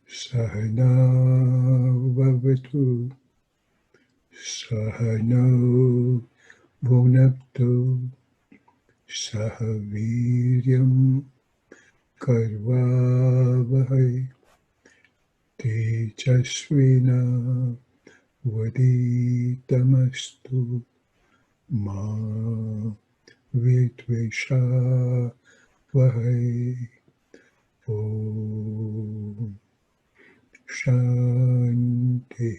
Sahana Vavatu Sahano Bhunaktu Sahaviryam Karvavahai Tejasvina Vaditamastu Ma Vitvesha Vahai Om Shanti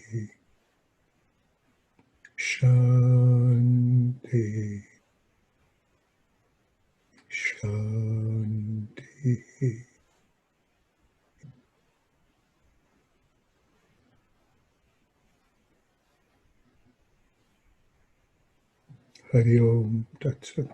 Shanti Shanti. Hari Om Tat Sat.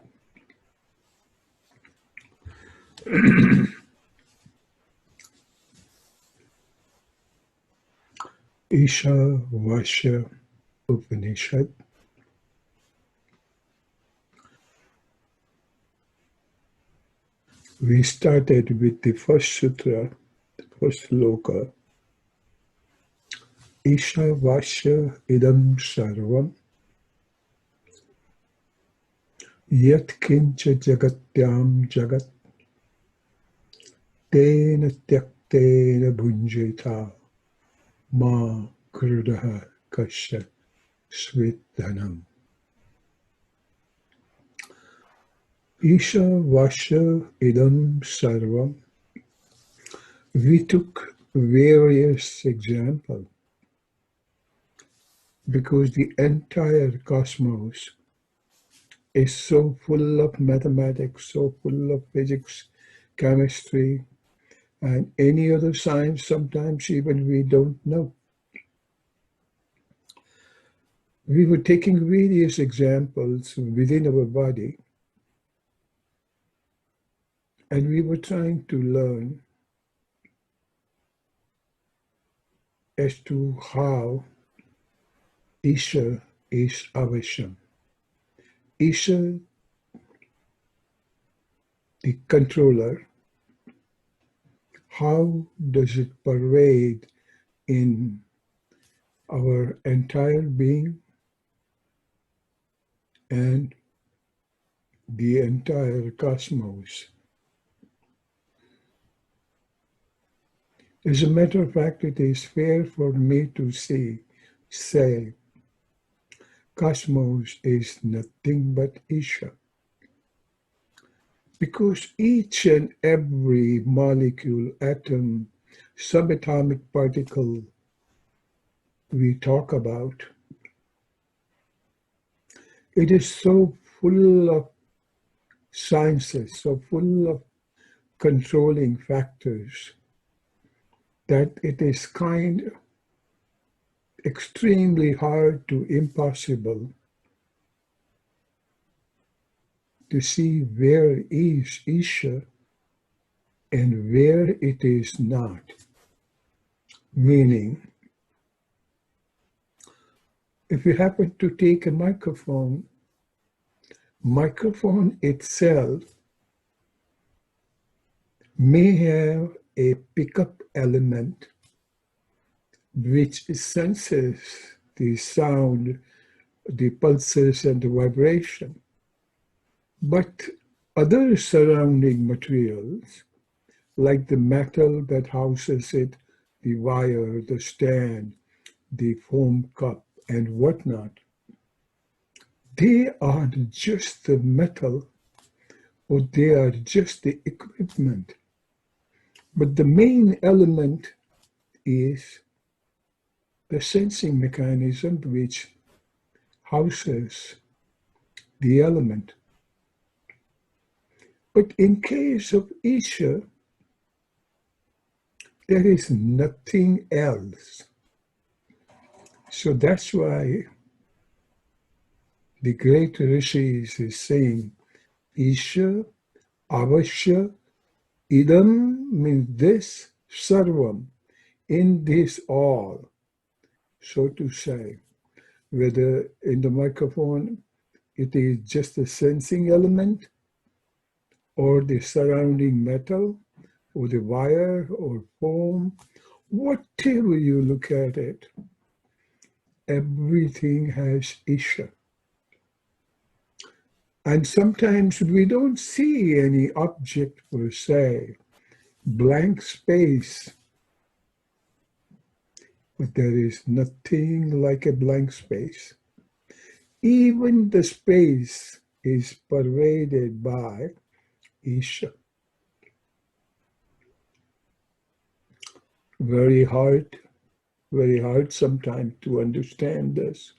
Ishavasya Upanishad. We started with the first sutra, the first loka. Ishavasya idam sarvam yat kincha jagatyam jagat tena tyaktena bhunjeta ma krudaha kasya svedhanam. Ishavasya idam sarvam. We took various examples because the entire cosmos is so full of mathematics, so full of physics, chemistry, and any other science sometimes even we don't know. We were taking various examples within our body, and we were trying to learn as to how Isha is avasham. Isha, the controller, how does it pervade in our entire being and the entire cosmos? As a matter of fact, it is fair for me to say, cosmos is nothing but Isha. Because each and every molecule, atom, subatomic particle we talk about, it is so full of sciences, so full of controlling factors, that it is extremely hard to impossible to see where is Isha and where it is not. Meaning, if you happen to take a microphone itself may have a pickup element which senses the sound, the pulses and the vibration. But other surrounding materials, like the metal that houses it, the wire, the stand, the foam cup, and whatnot, they are just the metal, or they are just the equipment. But the main element is the sensing mechanism which houses the element. But in case of Isha, there is nothing else. So that's why the great rishis is saying, Isha, avashya, idam means this, sarvam, in this all. So to say, whether in the microphone it is just a sensing element, or the surrounding metal, or the wire, or foam, whatever you look at it, everything has Isha. And sometimes we don't see any object per se, blank space, but there is nothing like a blank space. Even the space is pervaded by Isha. Very hard sometimes to understand this.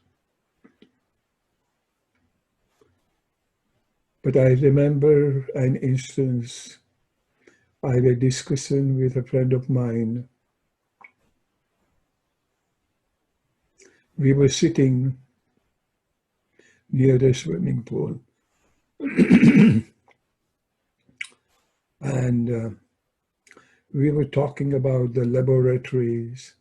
But I remember an instance. I had a discussion with a friend of mine. We were sitting near the swimming pool. And we were talking about the laboratories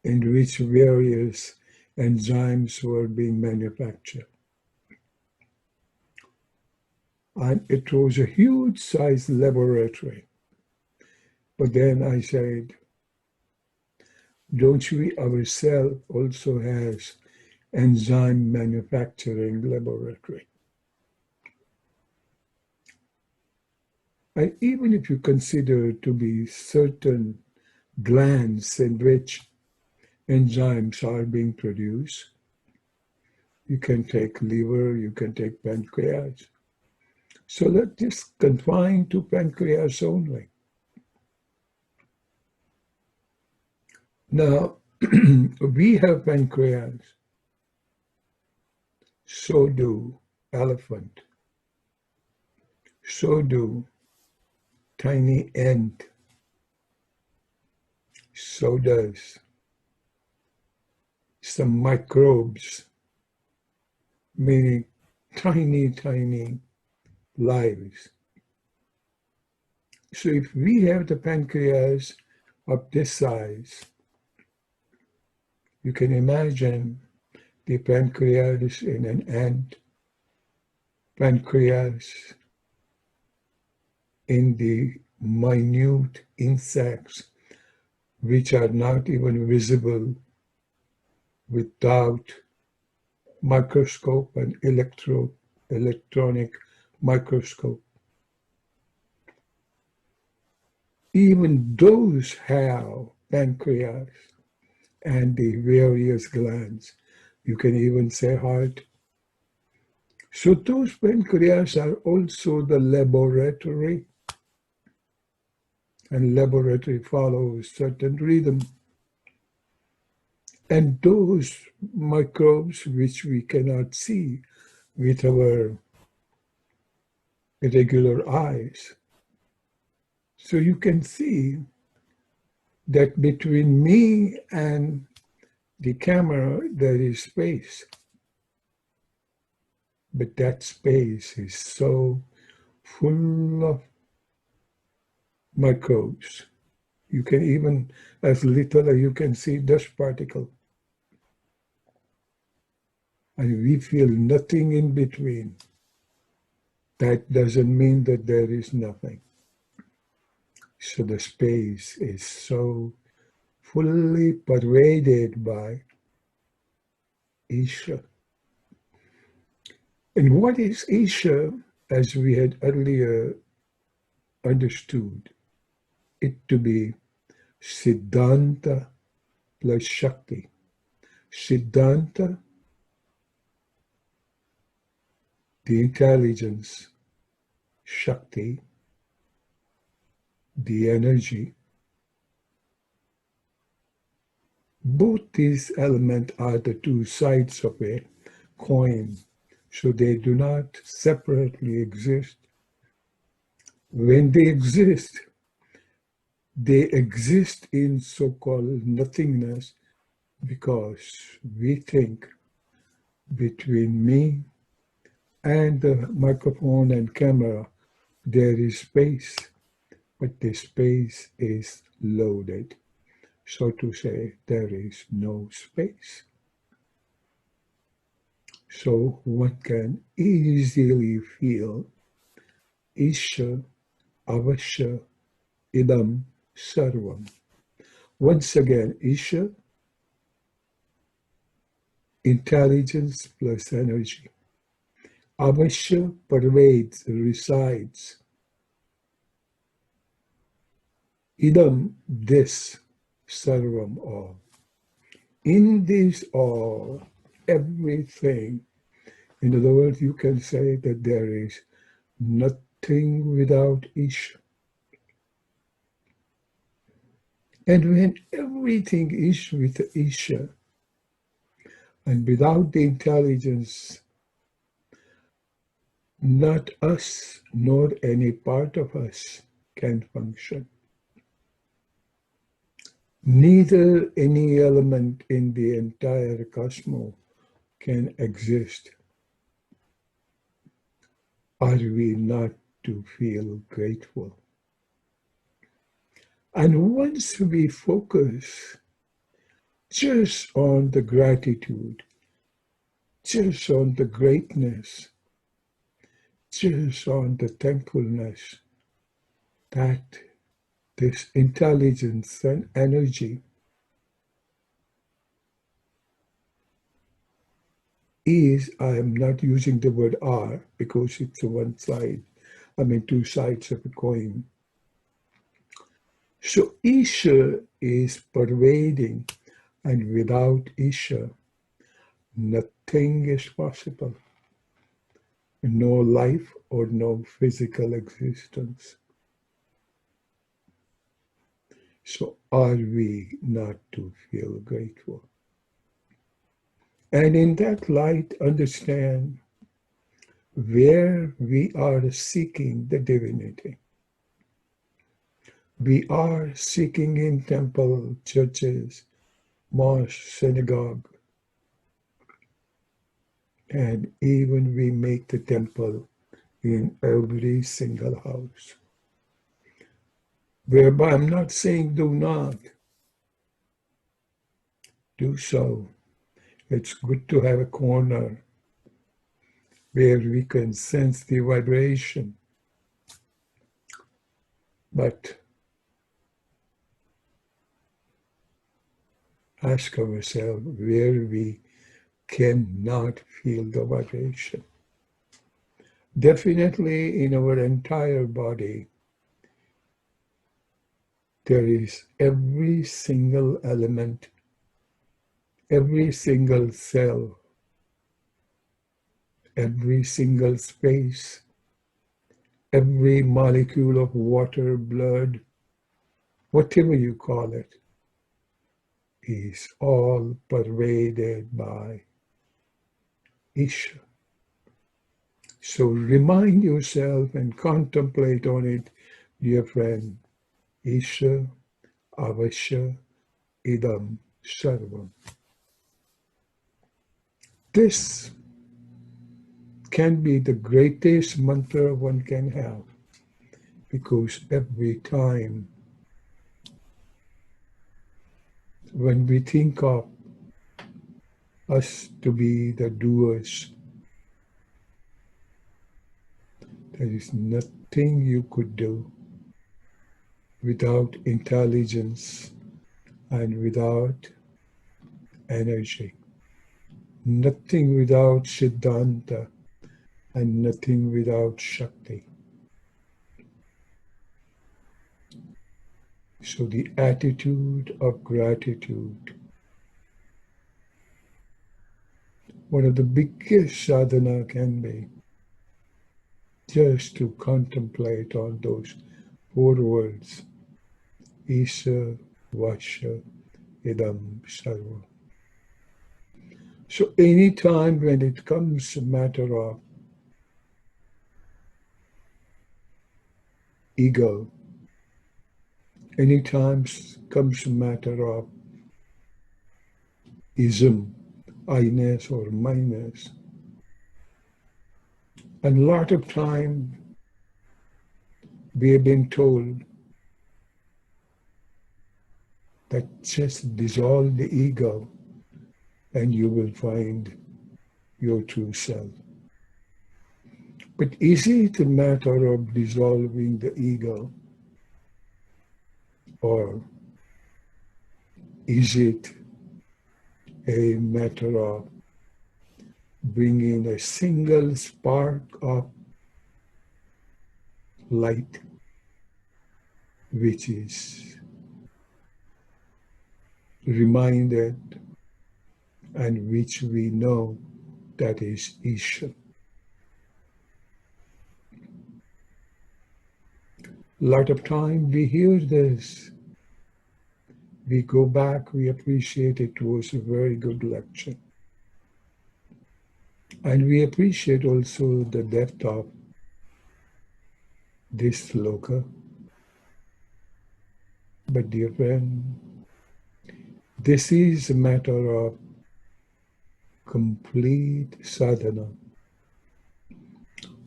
in which various enzymes were being manufactured. And it was a huge sized laboratory. But then I said, don't we ourselves also has enzyme manufacturing laboratory? And even if you consider to be certain glands in which enzymes are being produced, you can take liver, you can take pancreas. So let's just confine to pancreas only. Now, we have pancreas. So do elephant. So do tiny ant. So does some microbes, meaning tiny lives. So if we have the pancreas of this size, you can imagine the pancreas in an ant, pancreas in the minute insects which are not even visible without microscope and electronic microscope. Even those have pancreas and the various glands. You can even say heart. So those pancreas are also the laboratory, and laboratory follows certain rhythm. And those microbes which we cannot see with our regular eyes. So you can see that between me and the camera, there is space. But that space is so full of microbes. You can even, as little as you can see dust particle. And we feel nothing in between. That doesn't mean that there is nothing. So the space is so fully pervaded by Isha. And what is Isha, as we had earlier understood it to be Siddhanta plus Shakti. Siddhanta, the intelligence, Shakti, the energy. Both these elements are the two sides of a coin, so they do not separately exist. When they exist in so-called nothingness because we think between me and the microphone and camera there is space, but the space is loaded. So to say, there is no space. So one can easily feel Isha, Avasya, Idam, Sarvam. Once again, Isha, intelligence plus energy. Avashya pervades, resides. Idam, this, sarvam, all. In this all, everything. In other words, you can say that there is nothing without Isha. And when everything is with Isha, and without the intelligence, not us nor any part of us can function. Neither any element in the entire cosmos can exist. Are we not to feel grateful? And once we focus just on the gratitude, just on the greatness, just on the thankfulness that this intelligence and energy is, I am not using the word are because it's one side, two sides of a coin. So Isha is pervading, and without Isha, nothing is possible. No life or no physical existence. So are we not to feel grateful? And in that light, understand where we are seeking the divinity. We are seeking in temple, churches, mosques, synagogue, and even we make the temple in every single house. Whereby I'm not saying do not. Do so. It's good to have a corner where we can sense the vibration. But ask ourselves where we cannot feel the vibration. Definitely in our entire body, there is every single element, every single cell, every single space, every molecule of water, blood, whatever you call it, is all pervaded by Isha. So remind yourself and contemplate on it, dear friend. Isha, Avashya, Idam, Sarvam. This can be the greatest mantra one can have, because every time when we think of us to be the doers, there is nothing you could do without intelligence and without energy. Nothing without Siddhanta and nothing without Shakti. So the attitude of gratitude, one of the biggest sadhana can be just to contemplate on those 4 words, Isha, Vasya, Idam, Sarva. So any time when it comes a matter of ego, any time comes a matter of ism, I-ness or minus, and a lot of time we have been told that just dissolve the ego and you will find your true self. But is it a matter of dissolving the ego, or Is it a matter of bringing a single spark of light, which is reminded and which we know that is Isha? A lot of time we hear this, we go back, we appreciate it was a very good lecture. And we appreciate also the depth of this sloka. But dear friend, this is a matter of complete sadhana,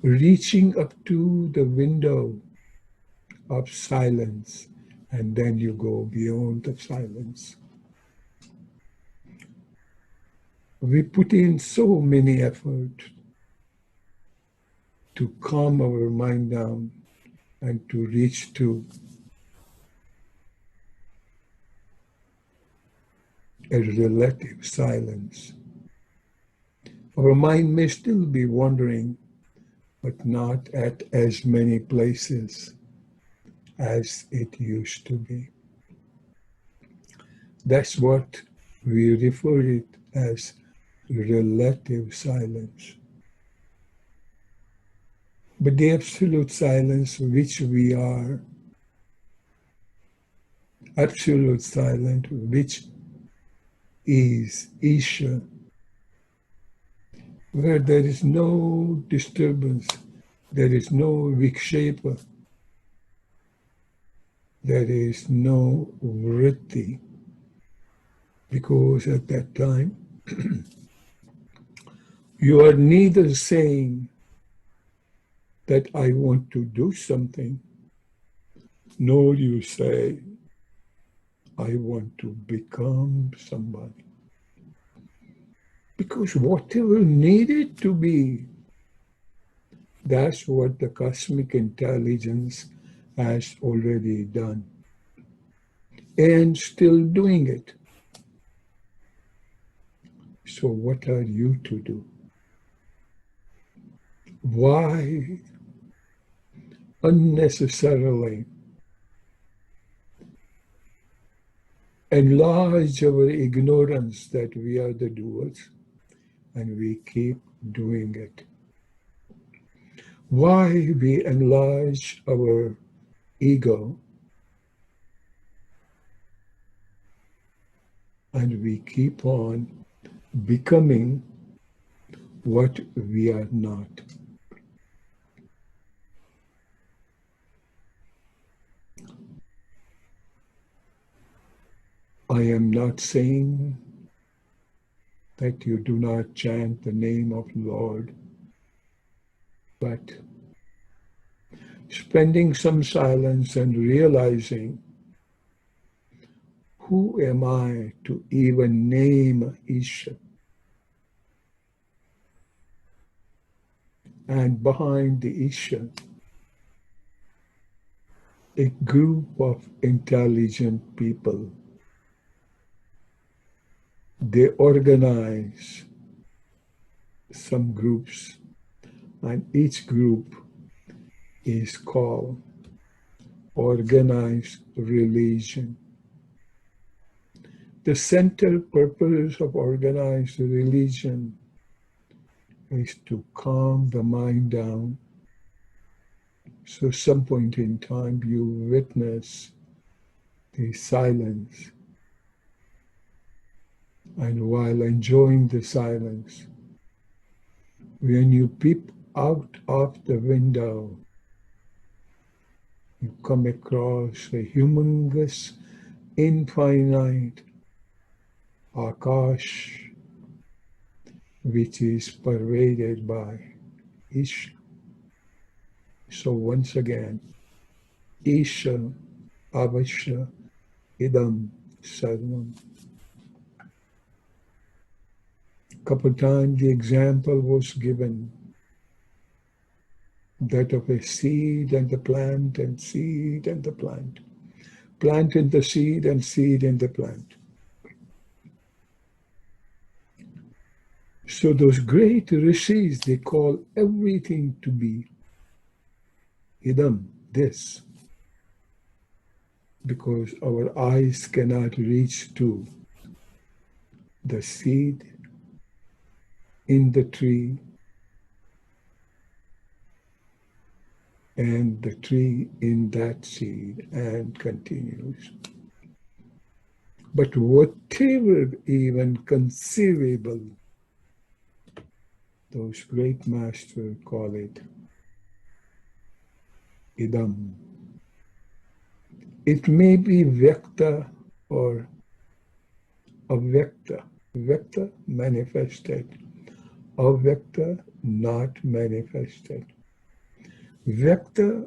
reaching up to the window of silence, and then you go beyond the silence. We put in so many efforts to calm our mind down and to reach to a relative silence. Our mind may still be wandering, but not at as many places as it used to be. That's what we refer it as relative silence. But the absolute silence which we are, absolute silence which is Isha, where there is no disturbance, there is no vikshepa, there is no vritti, because at that time you are neither saying that I want to do something, nor you say I want to become somebody. Because whatever needed to be, that's what the cosmic intelligence has already done and still doing it. So what are you to do? Why unnecessarily enlarge our ignorance that we are the doers and we keep doing it? Why we enlarge our ego and we keep on becoming what we are not? I am not saying that you do not chant the name of the Lord, but spending some silence and realizing, who am I to even name Isha? And behind the Isha, a group of intelligent people. They organize some groups, and each group is called organized religion. The central purpose of organized religion is to calm the mind down. So some point in time you witness the silence, and while enjoying the silence, when you peep out of the window, you come across a humongous, infinite Akash, which is pervaded by Isha. So once again, Isha, Avasya, Idam, Sarvam. Couple times the example was given, that of a seed and the plant, and seed and the plant. Plant in the seed and seed in the plant. So those great rishis, they call everything to be idam, this, because our eyes cannot reach to the seed in the tree and the tree in that seed, and continues. But whatever even conceivable, those great masters call it idam. It may be Vyakta or Avyakta. Vyakta manifested, Avyakta not manifested. Vyakta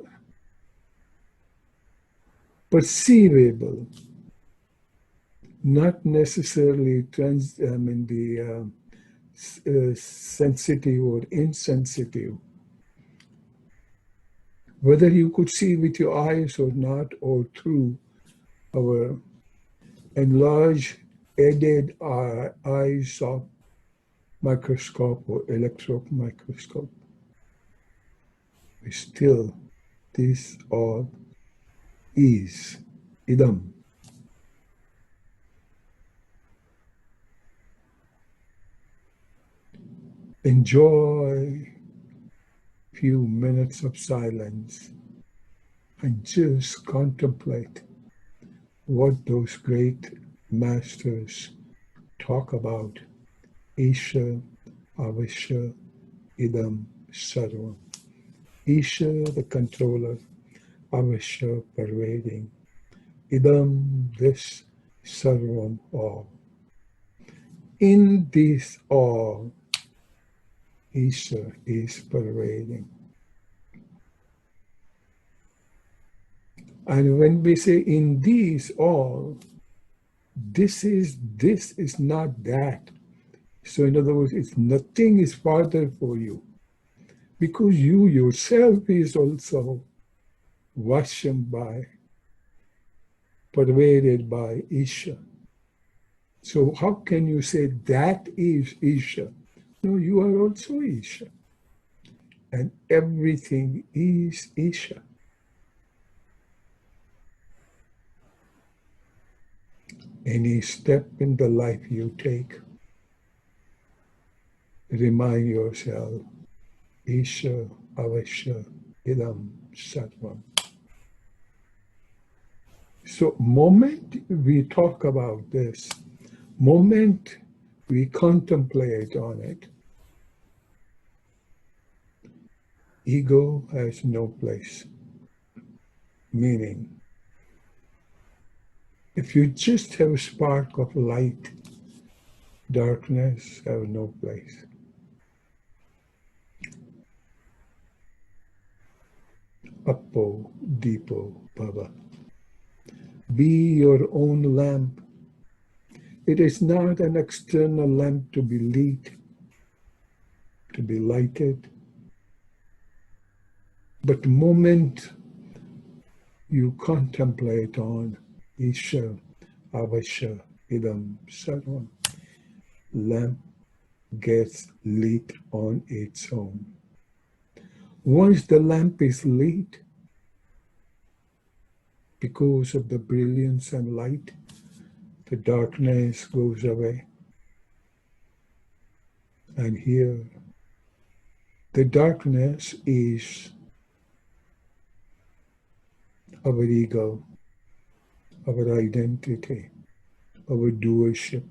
perceivable, not necessarily sensitive or insensitive. Whether you could see with your eyes or not, or through our enlarged, aided eyes of microscope or electron microscope, still this all is idam. Enjoy few minutes of silence and just contemplate what those great masters talk about. Isha, Avasya, Idam, Sarvam. Isha, the controller, Avasya, pervading. Idam, this, Sarvam, all. In this all, Isha is pervading. And when we say in these all, this is not that. So in other words, it's nothing is farther for you. Because you yourself is also washed by, pervaded by Isha. So how can you say that is Isha? No, you are also Isha. And everything is Isha. Any step in the life you take, remind yourself, Isha, Avasya, Idam, Satvam. So moment we talk about this, moment we contemplate on it, ego has no place. Meaning, if you just have a spark of light, darkness have no place. Appo, Deepo, Bhava. Be your own lamp. It is not an external lamp to be lit, to be lighted. But the moment you contemplate on Isha, Avasya, Idam, Sarvam, lamp gets lit on its own. Once the lamp is lit, because of the brilliance and light, the darkness goes away. And here, the darkness is our ego, our identity, our doership.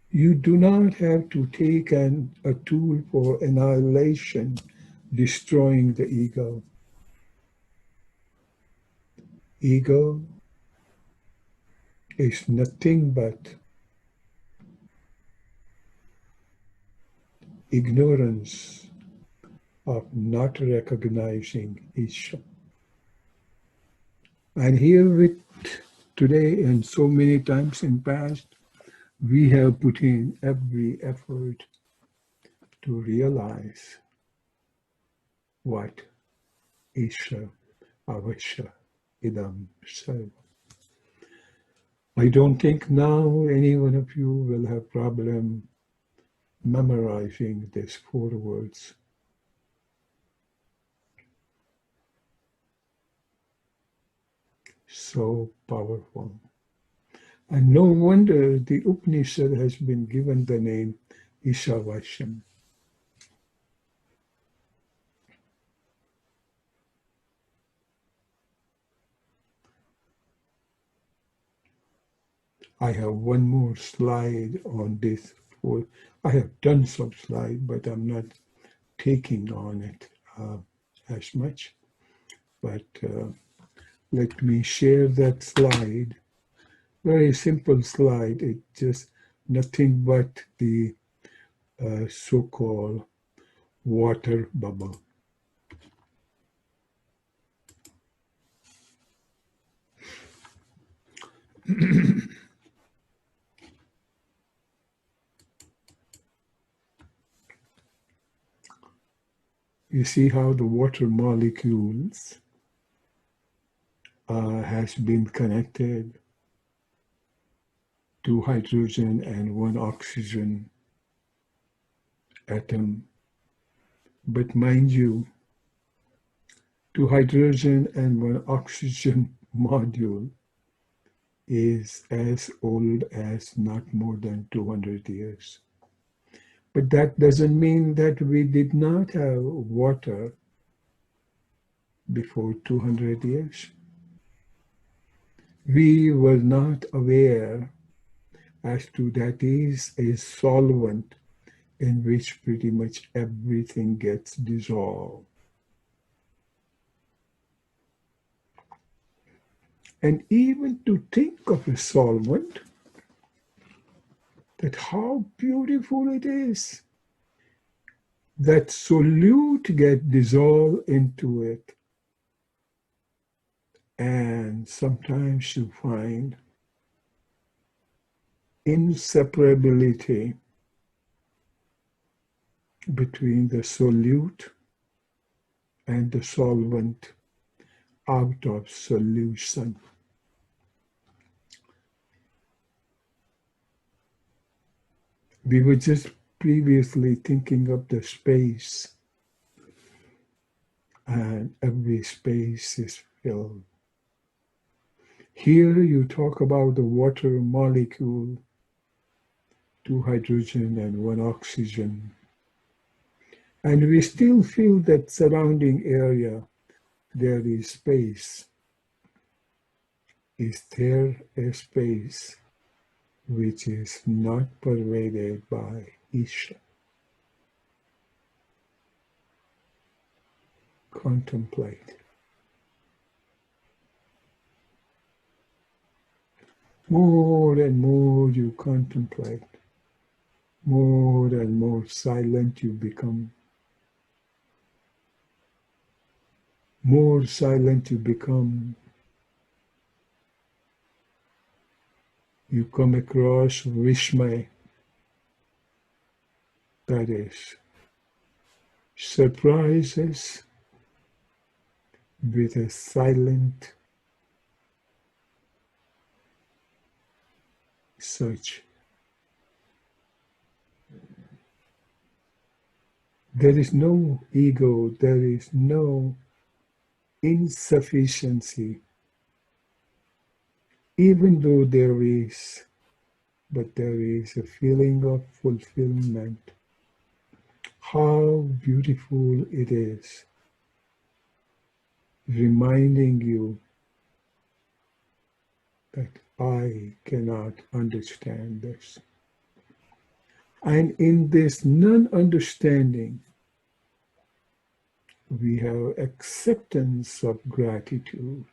You do not have to take a tool for annihilation, destroying the ego. Ego is nothing but ignorance of not recognizing Isha. And here with today and so many times in past, we have put in every effort to realize what Isha, Avasya, Idam, Sarva. I don't think now any one of you will have problem memorizing these 4 words. So powerful. And no wonder the Upanishad has been given the name Ishavasya. I have one more slide on this. I have done some slides, but I'm not taking on it as much. But let me share that slide. Very simple slide. It's just nothing but the so-called water bubble. You see how the water molecules has been connected to hydrogen and one oxygen atom. But mind you, two hydrogen and one oxygen module is as old as not more than 200 years. But that doesn't mean that we did not have water before 200 years. We were not aware as to that is a solvent in which pretty much everything gets dissolved. And even to think of a solvent, that how beautiful it is, that solute get dissolved into it. And sometimes you find inseparability between the solute and the solvent out of solution. We were just previously thinking of the space, and every space is filled. Here you talk about the water molecule, 2 hydrogen and 1 oxygen. And we still feel that surrounding area, there is space. Is there a space which is not pervaded by Isha? Contemplate. More and more you contemplate, more and more silent you become. More silent you become, you come across Vishmay, that is, surprises with a silent search. There is no ego, there is no insufficiency, even though there is, but there is a feeling of fulfillment. How beautiful it is, reminding you that I cannot understand this. And in this non-understanding, we have acceptance of gratitude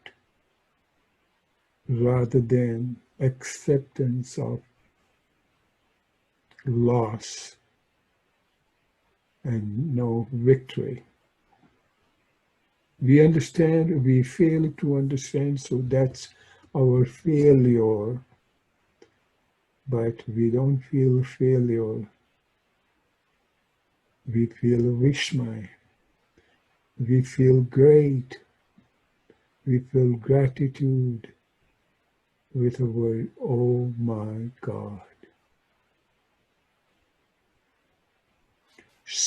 rather than acceptance of loss and no victory. We understand, we fail to understand, so that's our failure. But we don't feel failure. We feel Vishmay. We feel great. We feel gratitude with the word, oh my God.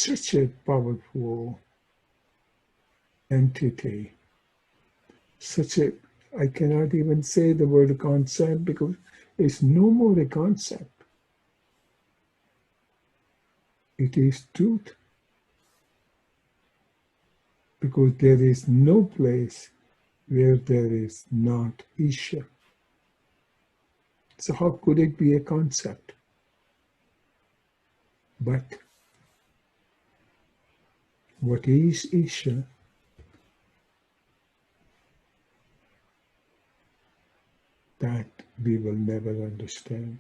such a powerful entity, I cannot even say the word concept because it's no more a concept. It is truth. Because there is no place where there is not Isha. So how could it be a concept? But what is Isha? That we will never understand.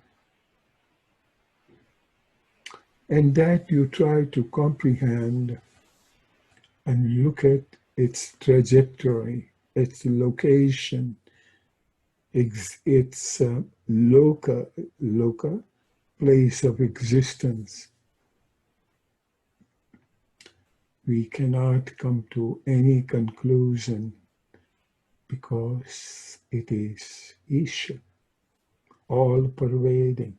And that you try to comprehend and look at its trajectory, its location, its local place of existence. We cannot come to any conclusion because it is Isha, all pervading.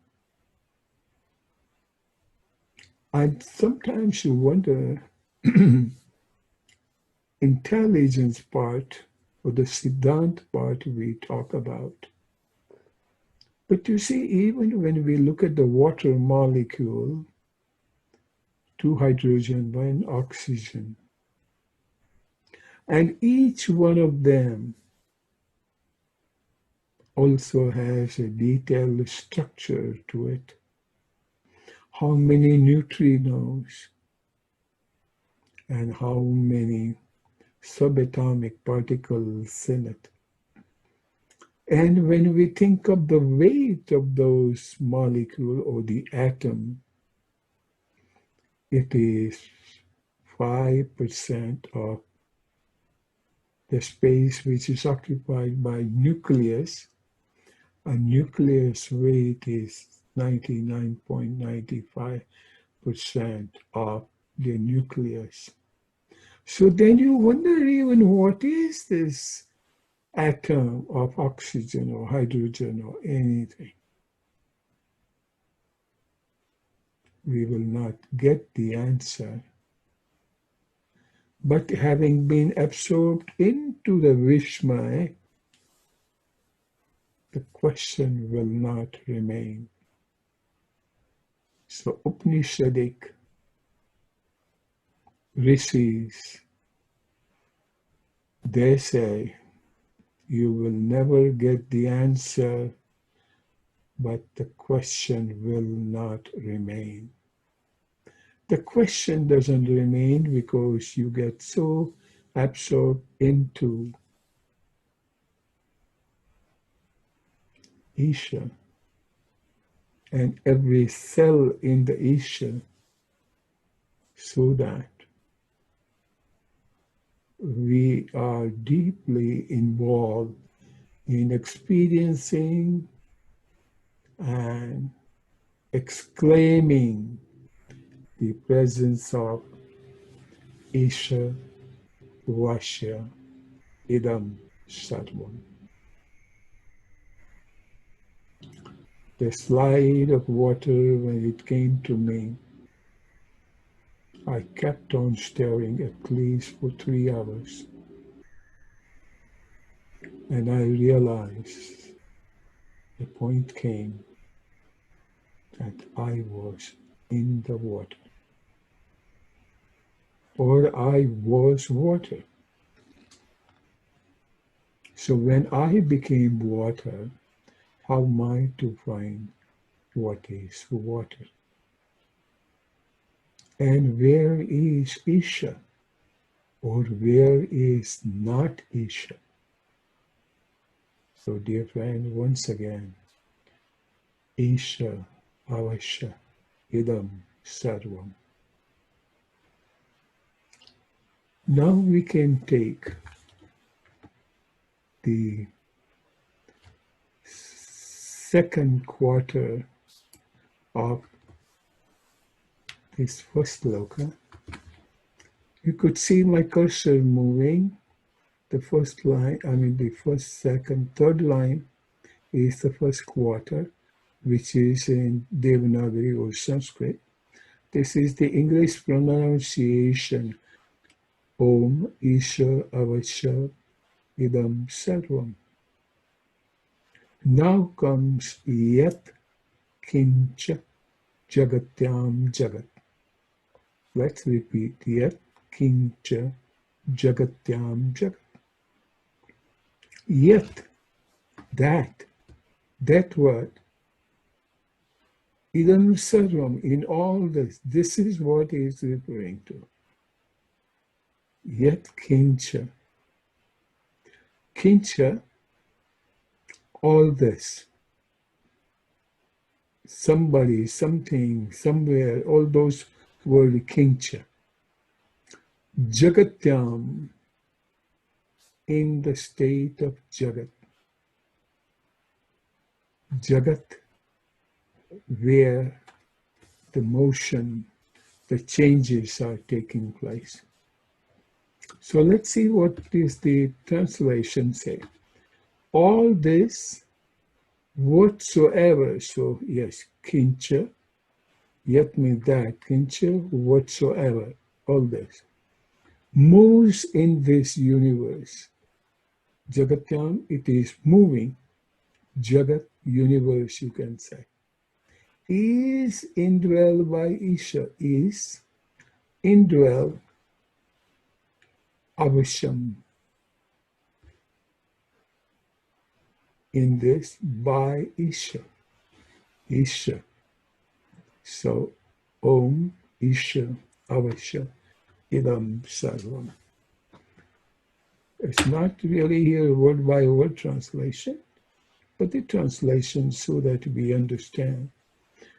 And sometimes you wonder, intelligence part or the Siddhant part we talk about. But you see, even when we look at the water molecule, 2 hydrogen, 1 oxygen, and each one of them also has a detailed structure to it. How many neutrinos and how many subatomic particles in it. And when we think of the weight of those molecules or the atom, it is 5% of the space which is occupied by nucleus. A nucleus weight is 99.95% of the nucleus. So then you wonder even what is this atom of oxygen or hydrogen or anything. We will not get the answer. But having been absorbed into the Vishmaya, the question will not remain. So Upanishadic rishis, they say, you will never get the answer, but the question will not remain. The question doesn't remain because you get so absorbed into Isha and every cell in the Isha, so that we are deeply involved in experiencing and exclaiming the presence of Isha Vasya Idam Sarvam. The slide of water, when it came to me, I kept on staring at least for 3 hours. And I realized the point came that I was in the water. Or I was water. So when I became water, how am I to find what is water? And where is Isha? Or where is not Isha? So dear friend, once again, Isha Avasya Idam Sarvam. Now we can take the second quarter of this first loka. You could see my cursor moving. The first line, the first, second, third line is the first quarter, which is in Devanagari or Sanskrit. This is the English pronunciation. Om Ishavasya Idam Sarvam. Now comes Yat Kincha Jagatyam Jagat. Let's repeat. Yat Kincha Jagatyam Jagat. Yet, that word, idam sarvam, in all this is what he is referring to. Yet kincha. Kincha, all this. Somebody, something, somewhere, all those were kincha. Jagatyam, in the state of Jagat. Jagat, where the motion, the changes are taking place. So let's see what is the translation say. All this whatsoever, so yes, kincha, yet means that, kincha, whatsoever, all this, moves in this universe. Jagatyam, it is moving. Jagat, universe, you can say. Is indwelled by Isha, is indwelled avasham in this by Isha. Isha. So, Om Isha Avasya Idam Sarvam. It's not really here word by word translation, but the translation so that we understand.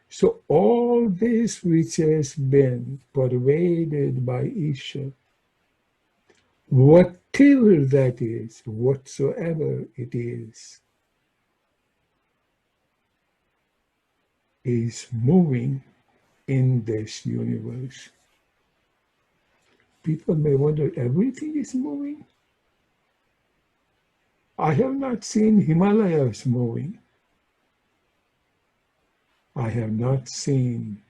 So all this which has been pervaded by Isha, whatever that is, whatsoever it is moving in this universe. People may wonder, everything is moving? I have not seen Himalayas moving. I have not seen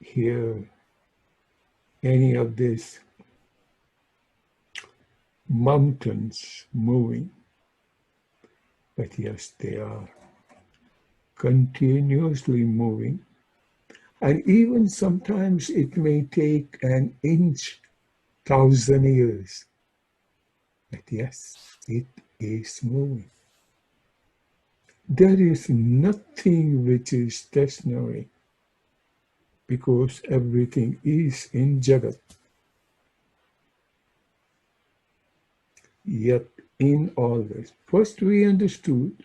here any of these mountains moving. But yes, they are continuously moving. And even sometimes it may take an inch, 1,000 years. But yes, it is moving. There is nothing which is stationary because everything is in Jagat. Yet in all this, first we understood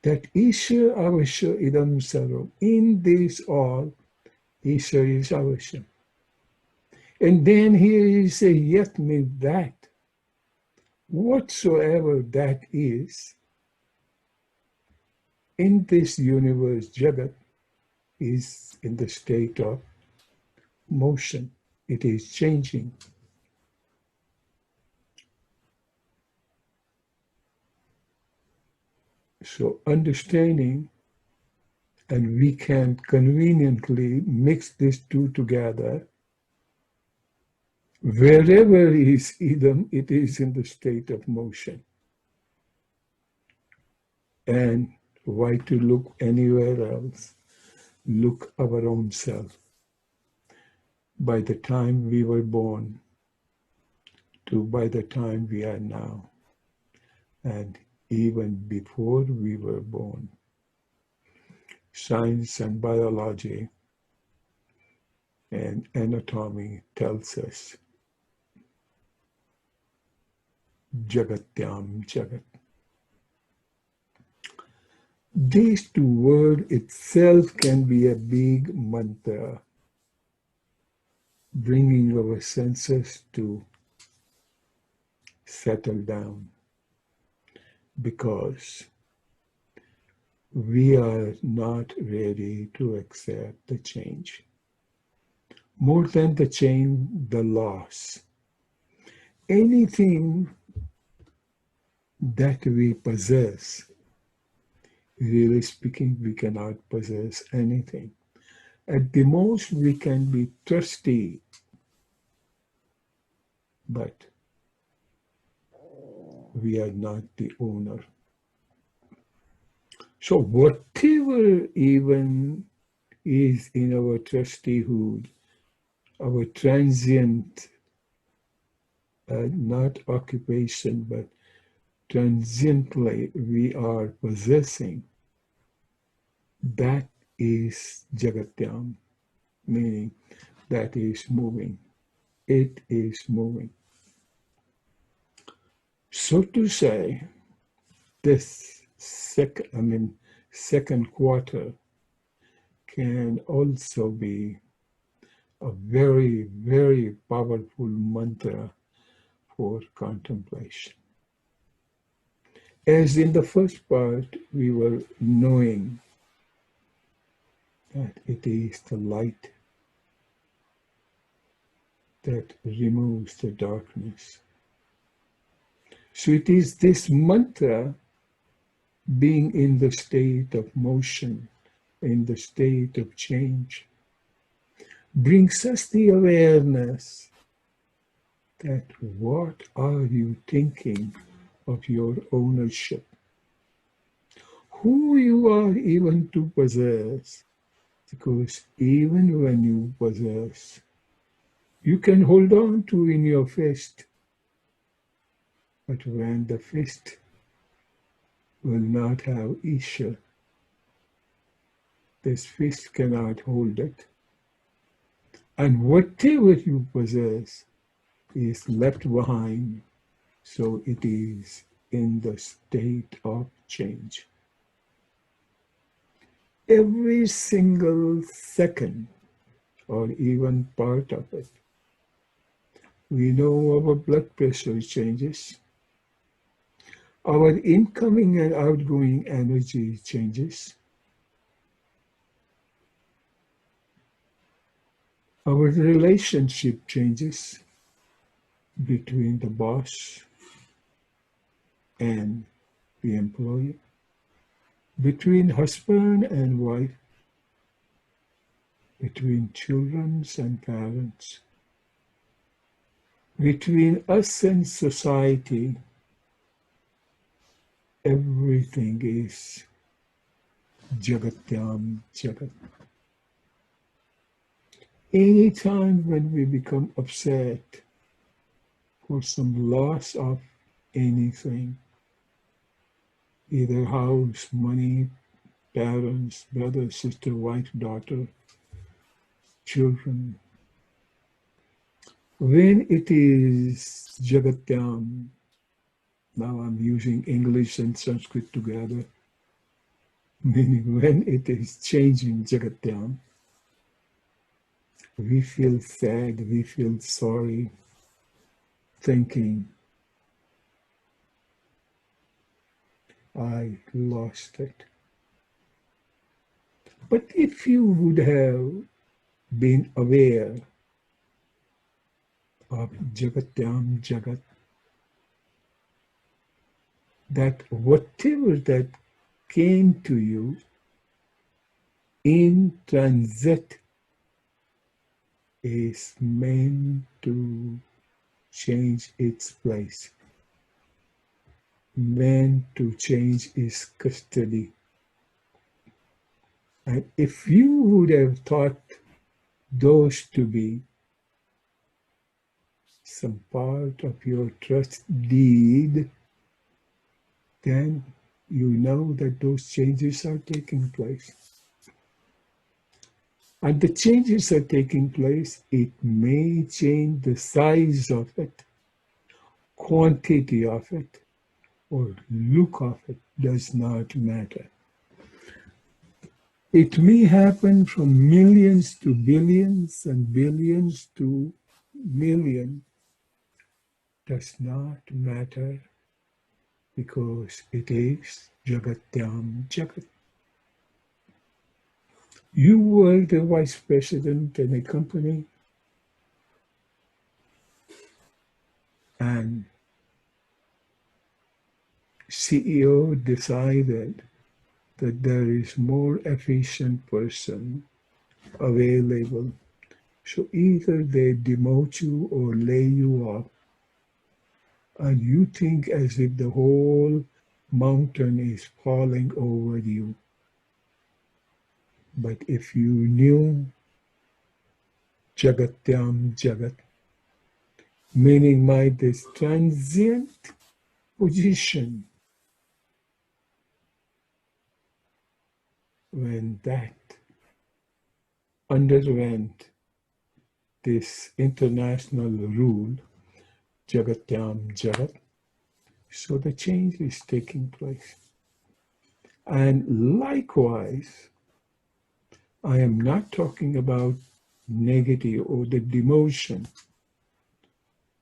that Isha Avasya Idam Sarvam. In this all, Isha is Avasya. And then here he says, yet means that. Whatsoever that is, in this universe, Jagat is in the state of motion. It is changing. So understanding, and we can conveniently mix these two together. Wherever is idam, it is in the state of motion. And why to look anywhere else? Look our own self. By the time we were born to by the time we are now, and even before we were born, science and biology and anatomy tells us Jagatyam Jagat. These two words itself can be a big mantra, bringing our senses to settle down, because we are not ready to accept the change. More than the change, the loss. Anything that we possess, really speaking, we cannot possess anything. At the most, we can be trustee, but we are not the owner. So whatever even is in our trusteehood, our transient, not occupation, but transiently we are possessing, that is Jagatyam, meaning that is moving. It is moving. So to say, this second quarter can also be a very, very powerful mantra for contemplation. As in the first part, we were knowing that it is the light that removes the darkness. So it is this mantra being in the state of motion, in the state of change, brings us the awareness that what are you thinking of your ownership? Who you are even to possess, because even when you possess, you can hold on to in your fist, but when the fist will not have Isha, this fist cannot hold it. And whatever you possess is left behind, so it is in the state of change. Every single second, or even part of it, we know our blood pressure changes, our incoming and outgoing energy changes, our relationship changes between the boss and the employee, between husband and wife, between children and parents, between us and society. Everything is Jagatyam Jagat. Anytime when we become upset for some loss of anything, either house, money, parents, brother, sister, wife, daughter, children, when it is Jagatyam, now I'm using English and Sanskrit together, meaning when it is changing Jagatyam, we feel sad, we feel sorry, thinking, I lost it. But if you would have been aware of Jagatyam Jagat, that whatever that came to you in transit is meant to change its place, meant to change its custody. And if you would have thought those to be some part of your trust deed, then you know that those changes are taking place. And the changes are taking place, it may change the size of it, quantity of it, or look of it, does not matter. It may happen from millions to billions and billions to million, does not matter, because it is Jagatyam Jagat. You were the vice president in a company, and CEO decided that there is more efficient person available. So either they demote you or lay you up, and you think as if the whole mountain is falling over you. But if you knew Jagatyam Jagat, meaning my this transient position, when that underwent this international rule, Jagatyam Jagat, so the change is taking place. And likewise, I am not talking about negative or the demotion.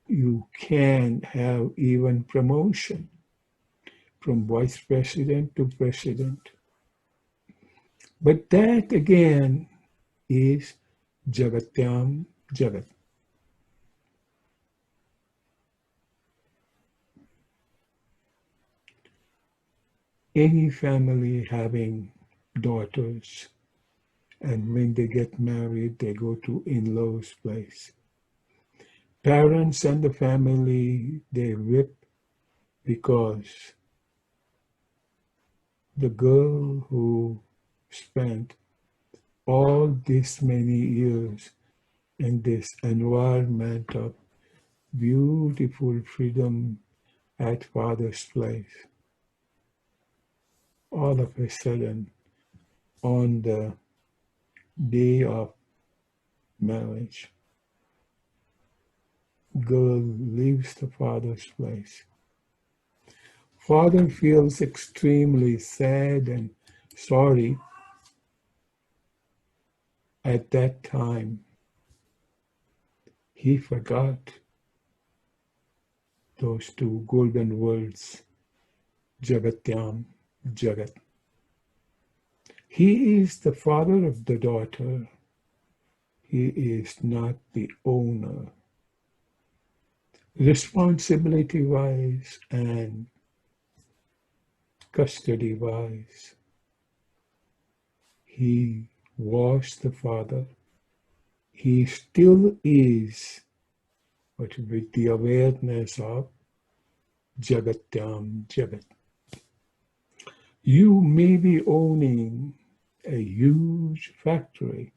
You can have even promotion from vice president to president. But that again is Jagatyam Jagat. Any family having daughters, and when they get married, they go to in-laws' place. Parents and the family, they whip because the girl who spent all this many years in this environment of beautiful freedom at father's place, all of a sudden, on the day of marriage, girl leaves the father's place. Father feels extremely sad and sorry. At that time, he forgot those two golden words, Jagatyam Jagat. He is the father of the daughter. He is not the owner. Responsibility-wise and custody-wise, he was the father. He still is, but with the awareness of Jagatyam Jagat. You may be owning a huge factory.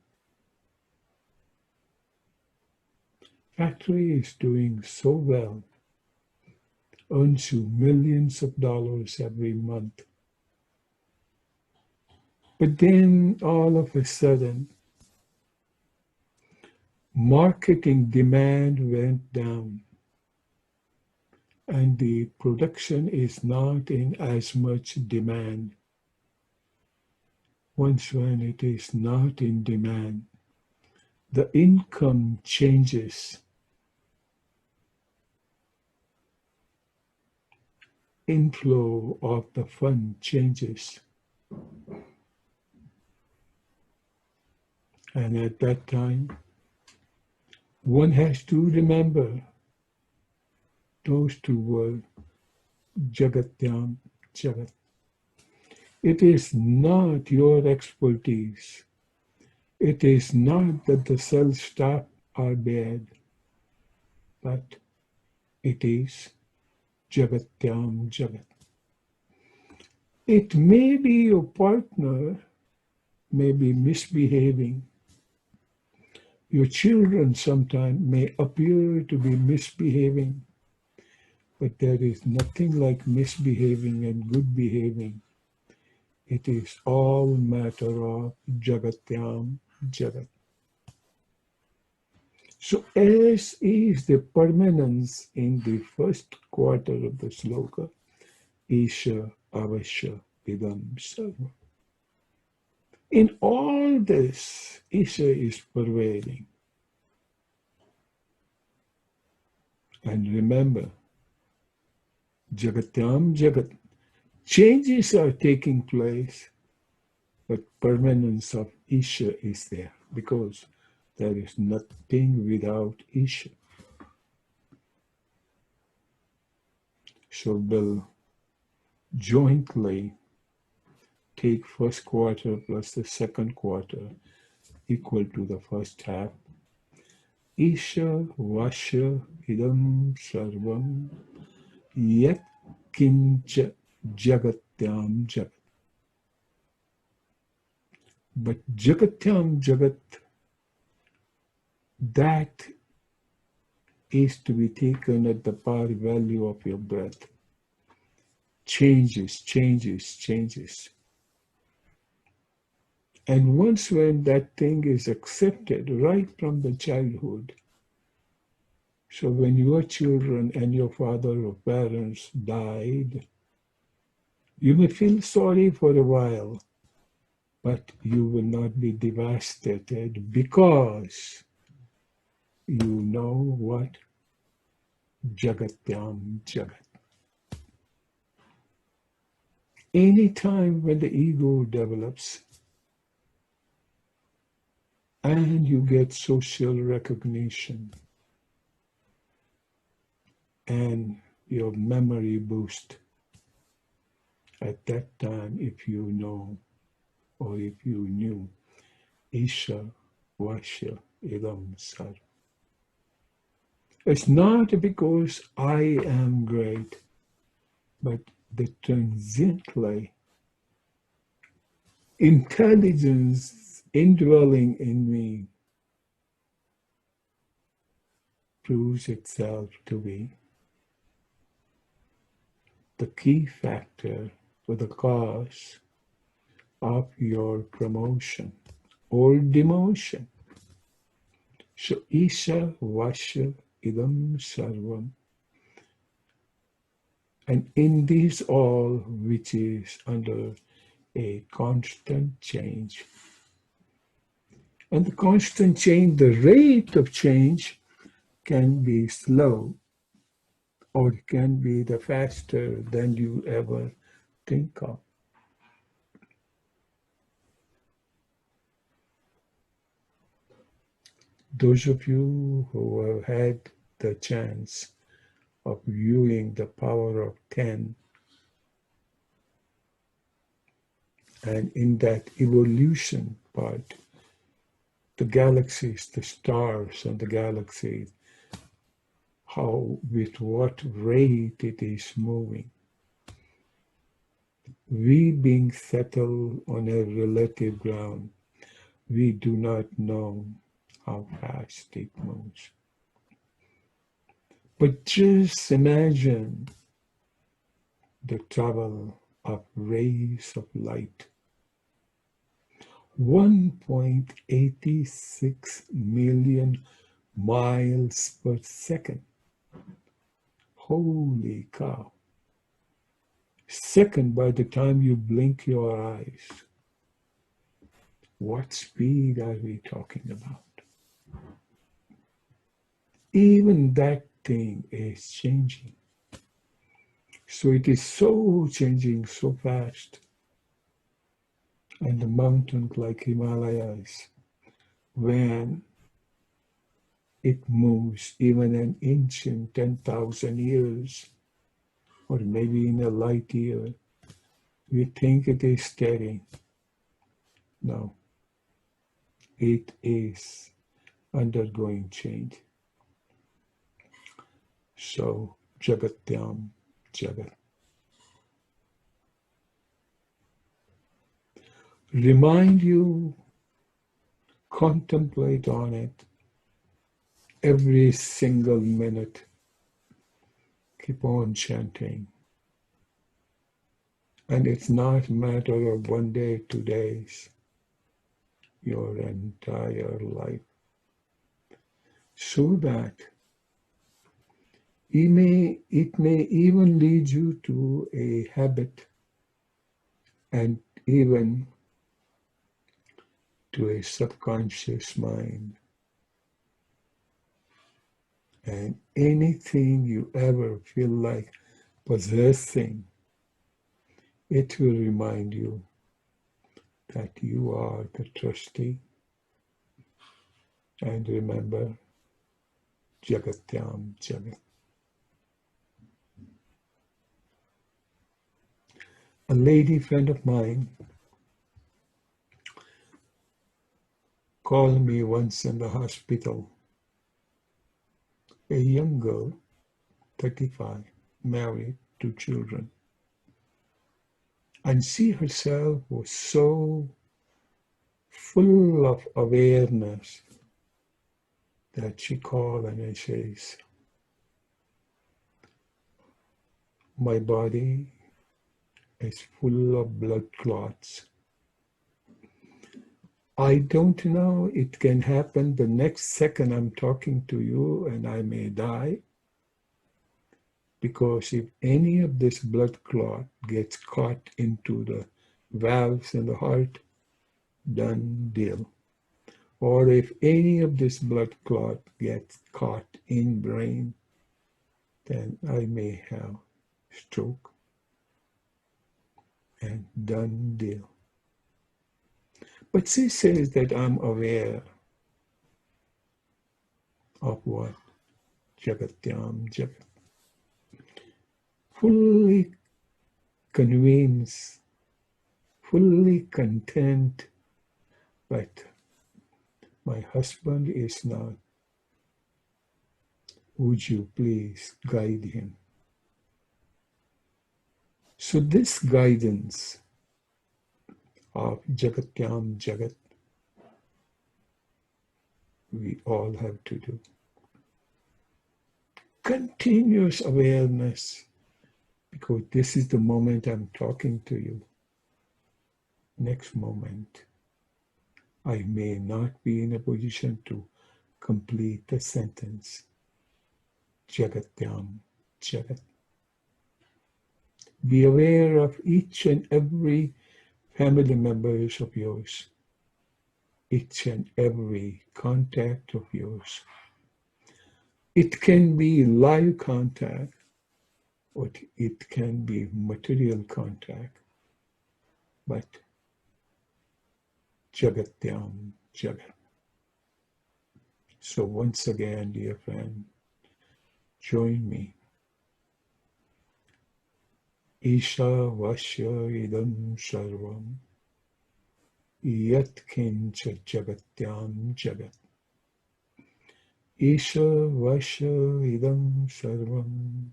Factory is doing so well, earns you millions of dollars every month. But then all of a sudden, marketing demand went down and the production is not in as much demand. Once when it is not in demand, the income changes. Inflow of the fund changes. And at that time, one has to remember those two words, Jagatyam Jagat. It is not your expertise. It is not that the cell staff are bad, but it is Jagatyam Jagat. It may be your partner may be misbehaving. Your children sometimes may appear to be misbehaving, but there is nothing like misbehaving and good behaving. It is all matter of Jagatyam Jagat. So as is the permanence in the first quarter of the sloka, Ishavasya Upanishad. In all this, Isha is pervading. And remember, Jagatyam Jagat. Changes are taking place, but permanence of Isha is there because there is nothing without Isha. So we'll jointly take first quarter plus the second quarter equal to the first half. Ishavasya Sarvam Yat Kincha Jagatyam Jagat. But Jagatyam Jagat, that is to be taken at the par value of your breath. Changes, changes, changes. And once when that thing is accepted right from the childhood, so when your children and your father or parents died, you may feel sorry for a while, but you will not be devastated because you know what? Jagatyam Jagat. Any time when the ego develops and you get social recognition and your memory boost, at that time, if you know or if you knew, Isha Vasya Idam Sar. It's not because I am great, but the transiently intelligence indwelling in me proves itself to be the key factor for the cause of your promotion or demotion. So Isha Vasya Idam Sarvam. And in this all, which is under a constant change. And the constant change, the rate of change can be slow or it can be the faster than you ever think of. Those of you who have had the chance of viewing the power of 10 and in that evolution part, the galaxies, the stars and the galaxies, how, with what rate it is moving. We being settled on a relative ground, we do not know how fast it moves. But just imagine the travel of rays of light. 1.86 million miles per second. Holy cow. Second, by the time you blink your eyes. What speed are we talking about? Even that thing is changing. So it is so changing so fast. And the mountains like Himalayas, when it moves even an inch in 10,000 years, or maybe in a light year, we think it is steady. No, it is undergoing change. So, Jagatyam Jagat. Remind you, contemplate on it every single minute. Keep on chanting. And it's not a matter of 1 day, 2 days, your entire life. So that it may even lead you to a habit and even to a subconscious mind. And anything you ever feel like possessing, it will remind you that you are the trustee. And remember, Jagatyam Jagat. A lady friend of mine called me once in the hospital. A young girl, 35, married, 2 children. And she herself was so full of awareness that she called and says, my body is full of blood clots. I don't know, it can happen the next second I'm talking to you and I may die, because if any of this blood clot gets caught into the valves in the heart, done deal. Or if any of this blood clot gets caught in brain, then I may have stroke, and done deal. But she says that I'm aware of what? Jagatyam Jagat. Fully convinced, fully content, but my husband is not. Would you please guide him? So this guidance of Jagatyam Jagat, we all have to do. Continuous awareness, because this is the moment I'm talking to you. Next moment, I may not be in a position to complete the sentence. Jagatyam Jagat. Be aware of each and every family members of yours, each and every contact of yours. It can be live contact, or it can be material contact, but Jagatyam Jagat. So once again, dear friend, join me. Ishavasya idam sarvam yat kincha jagatyam jagat. Ishavasya idam sarvam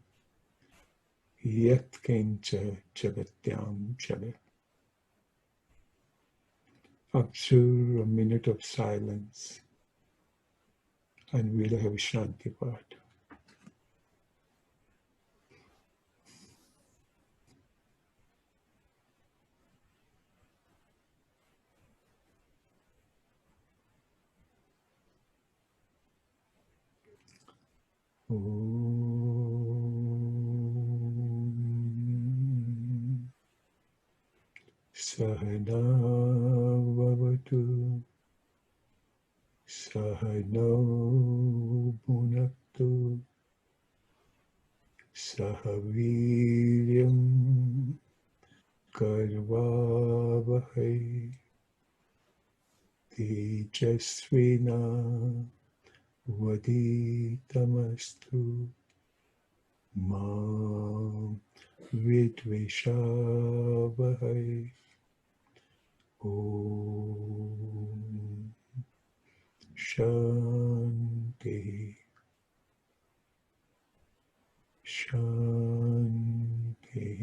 yat kincha jagatyam jagat. Observe a minute of silence, and we'll have a Shanti part. Sahana Vavatu Sahano Bhunaktu Sahaviryam Karvavahai Tejasvina Vaditamastu Ma Vidvishavahai. Om Shanti Shanti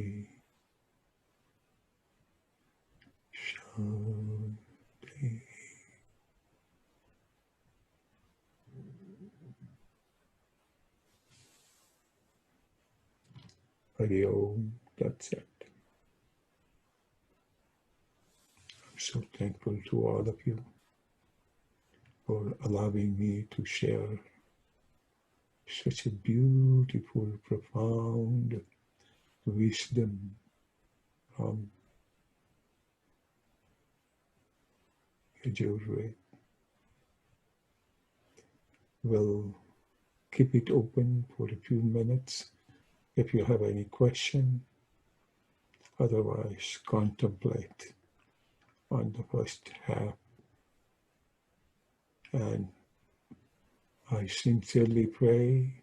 Shanti. Hari Om, that's it. I'm so thankful to all of you for allowing me to share such a beautiful, profound wisdom from Yajurveda. We'll keep it open for a few minutes if you have any question. Otherwise, contemplate on the first half. And I sincerely pray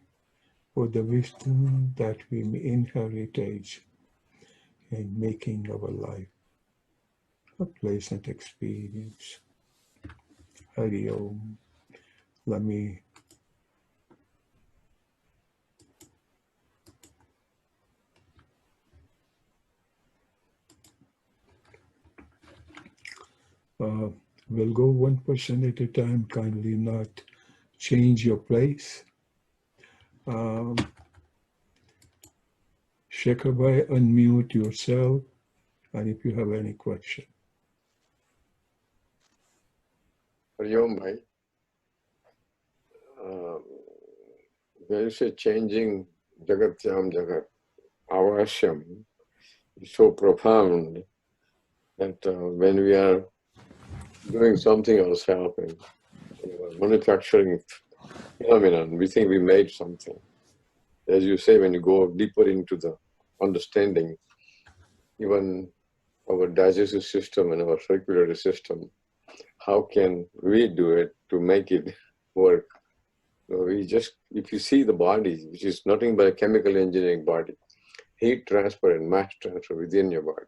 for the wisdom that we may inherit in making our life a pleasant experience. Hari Om. Let me we'll go one person at a time. Kindly not change your place. Shekharbai, unmute yourself, and if you have any question. Hari Om bhai. When you say changing Jagat Yam Jagat, Avashyam is so profound that when we are doing something ourselves and manufacturing phenomenon, we think we made something. As you say, when you go deeper into the understanding, even our digestive system and our circulatory system, how can we do it to make it work? We just, if you see the body, which is nothing but a chemical engineering body, heat transfer and mass transfer within your body.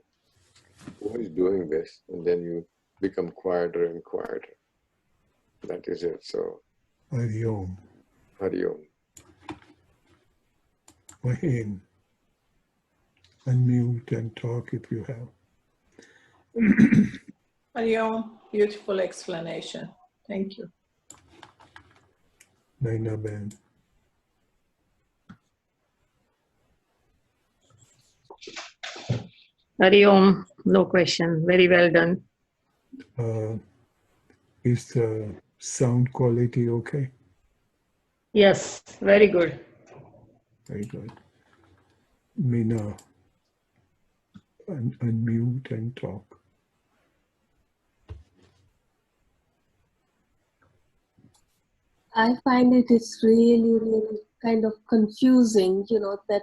Who is doing this? And then you become quieter and quieter. That is it. So, Hari Om. Hari Om. Mahim, unmute and talk if you have. Hari Om, beautiful explanation. Thank you. Naina Ben. Hari Om, no question. Very well done. Is the sound quality okay? Yes, very good. Very good. Meena, unmute and talk. I find it is really kind of confusing, that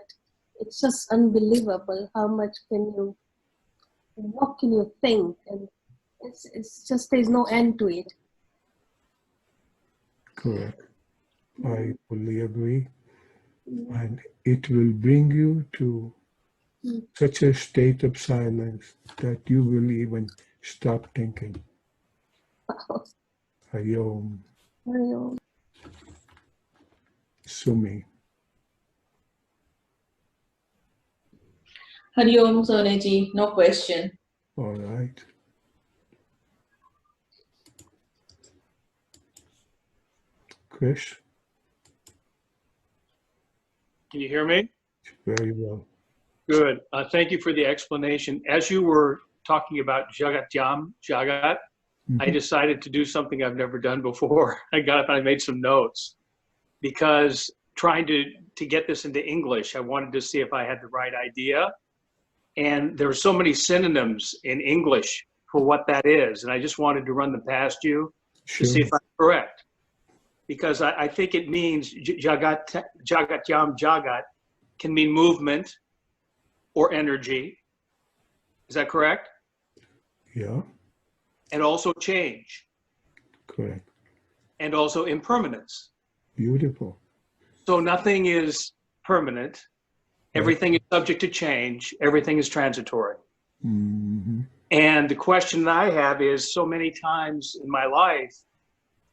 it's just unbelievable how much what can you think? And it's just, there's no end to it. Correct. I fully agree. And it will bring you to such a state of silence that you will even stop thinking. Hari Om. Hari Om. Sumi. Hari Om, Soneji, no question. All right. Chris, Can you hear me? very well. Good. Thank you for the explanation. As you were talking about Jagat Jam, Jagat, I decided to do something I've never done before. I made some notes because trying to get this into English, I wanted to see if I had the right idea. And there are so many synonyms in English for what that is. And I just wanted to run them past you to see if I'm correct. Because I think it means Jagat Yam Jagat can mean movement or energy. Is that correct? Yeah. And also change. Correct. And also impermanence. Beautiful. So nothing is permanent. Everything is subject to change. Everything is transitory. Mm-hmm. And the question that I have is, so many times in my life,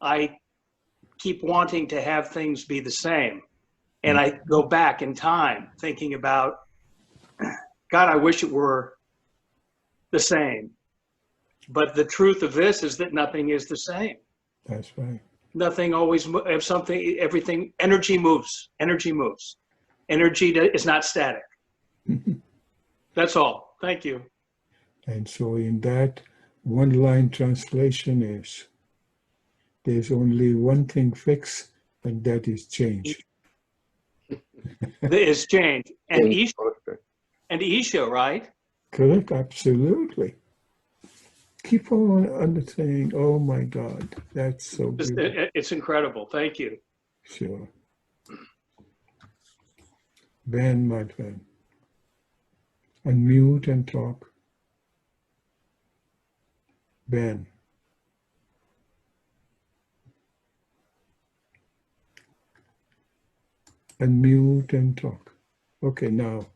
I keep wanting to have things be the same. And I go back in time thinking about, God, I wish it were the same. But the truth of this is that nothing is the same. That's right. Nothing always, if something, everything, energy moves. Energy moves. Energy is not static. That's all. Thank you. And so in that one-line translation is, there's only one thing fixed, and that is change. There is change. And Isha, right? Correct, absolutely. Keep on understanding. Oh my God, that's so beautiful. It's incredible. Thank you. Sure. Ben, my friend, unmute and talk. Ben. Unmute and talk. Okay, now.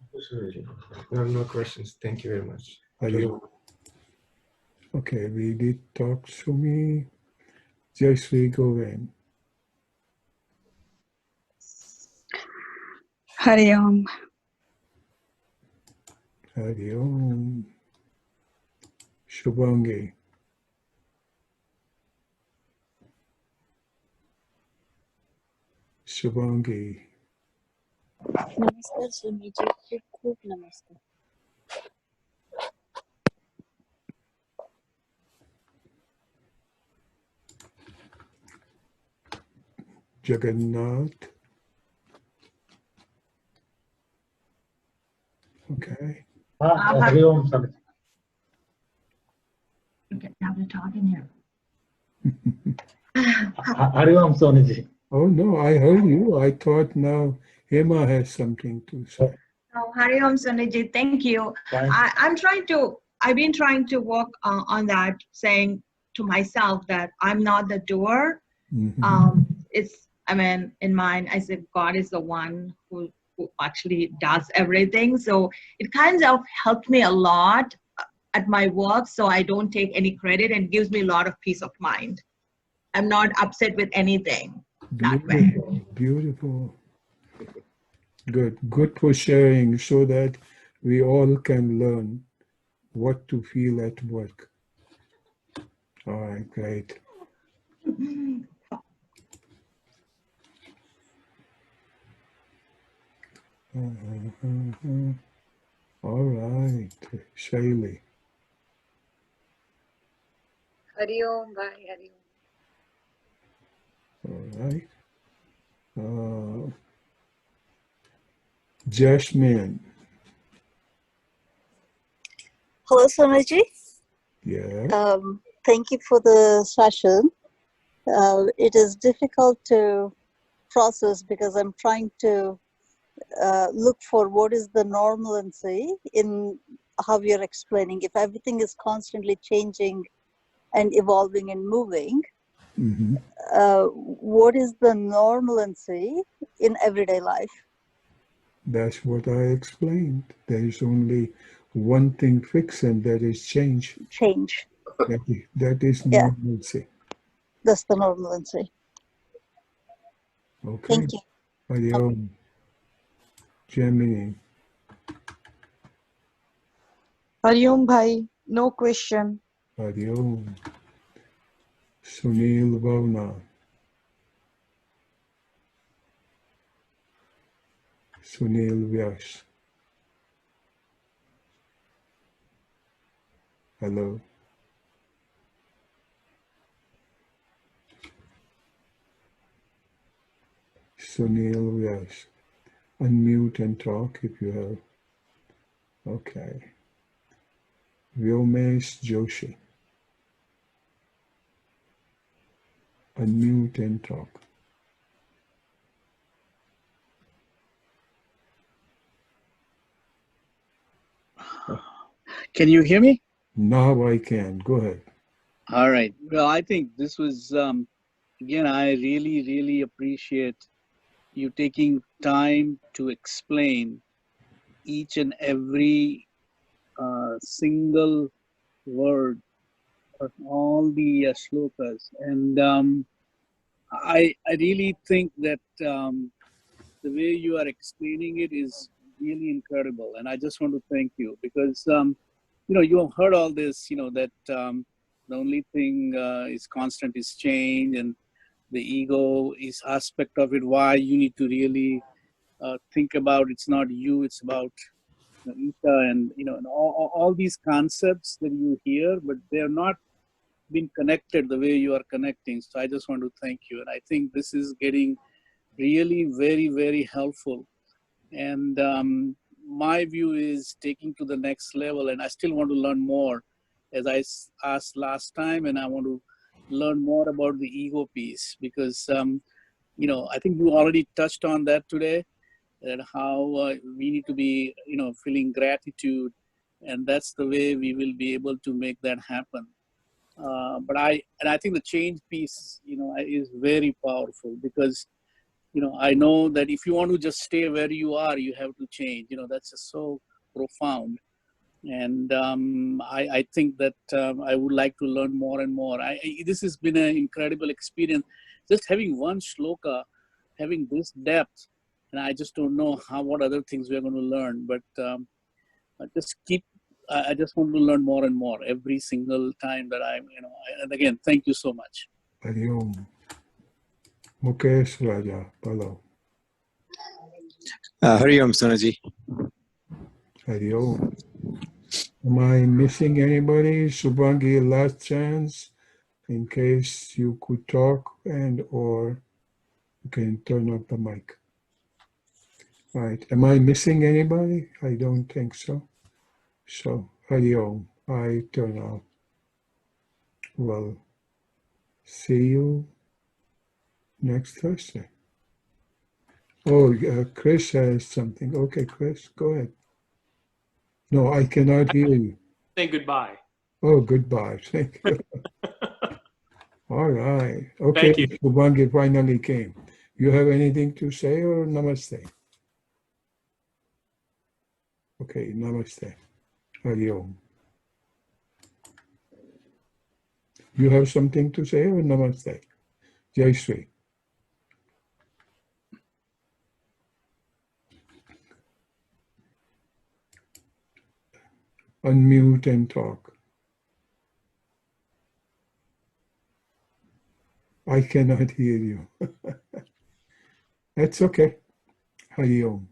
No questions. Thank you very much. Are you? Okay, we did talk to me. Jai Sri Govind. Hari Om. Hari Om. Shubhangi. Shubhangi. नमस्कार स्वामीजी, खूप खूप नमस्कार. Jagannath. Okay. Hari Om, Swamiji. Okay, now we're talking here. Hari Om, Swamiji. Oh no, I heard you. I thought now Hema has something to say. Oh, Hari Om Sundaji, thank you. Fine. I've been trying to work on that, saying to myself that I'm not the doer. Mhm. In mind, I said God is the one who actually does everything. So it kind of helped me a lot at my work, so I don't take any credit, and gives me a lot of peace of mind. I'm not upset with anything that way. Beautiful, beautiful. Good for sharing so that we all can learn what to feel at work. All right, great. All right, Shaili. Hari Om, bhai, Hari Om. All right. Jasmine. Hello, Swamiji. Yeah. Thank you for the session. It is difficult to process because I'm trying to look for what is the normalcy in how you're explaining. If everything is constantly changing and evolving and moving, Mm-hmm. what is the normalcy in everyday life? That's what I explained. There is only one thing fixed, and that is change. Change. That is Yeah. normalcy. That's the normalcy. Okay. Thank you. Hari Om. Gemini. Hari Om, bhai. No question. Hari Om. Sunil Bhavna. Sunil Vyas. Hello. Sunil Vyas. Unmute and talk if you have. Okay. Vyomesh Joshi. Unmute and talk. Can you hear me? Now I can. Go ahead. All right. Well, I think this was, again, I really, really appreciate you taking time to explain each and every single word of all the shlokas. And I really think that the way you are explaining it is really incredible. And I just want to thank you because, you have heard all this, that the only thing is constant is change, and the ego is aspect of it. Why you need to really think about it's not you, it's about Ita, and and all these concepts that you hear, but they are not been connected the way you are connecting. So I just want to thank you, and I think this is getting really very, very helpful. And my view is taking to the next level, and I still want to learn more, as I asked last time, and I want to learn more about the ego piece because I think you already touched on that today, that how we need to be feeling gratitude, and that's the way we will be able to make that happen. But I think the change piece is very powerful because I know that if you want to just stay where you are, you have to change. That's just so profound. And I think that I would like to learn more and more. This has been an incredible experience. Just having one shloka, having this depth, and I just don't know what other things we're going to learn. But I just want to learn more and more every single time that and again, thank you so much. Hari Om. Mukesh Raja, Palo. Hari Om, Swamiji. Hari Om. Am I missing anybody? Subhangi, last chance in case you could talk or you can turn off the mic. Right. Am I missing anybody? I don't think so. So, Hari Om, I turn off. Well, see you next Thursday. Oh, Chris has something. Okay, Chris, go ahead. No, I cannot hear you. Say goodbye. Oh, goodbye. Thank you. All right. Okay, Thank you. Subhangi finally came. You have anything to say or namaste? Okay, namaste. Hari Om. You have something to say or namaste? Jai Sri. Unmute and talk. I cannot hear you. That's okay. Hari Om.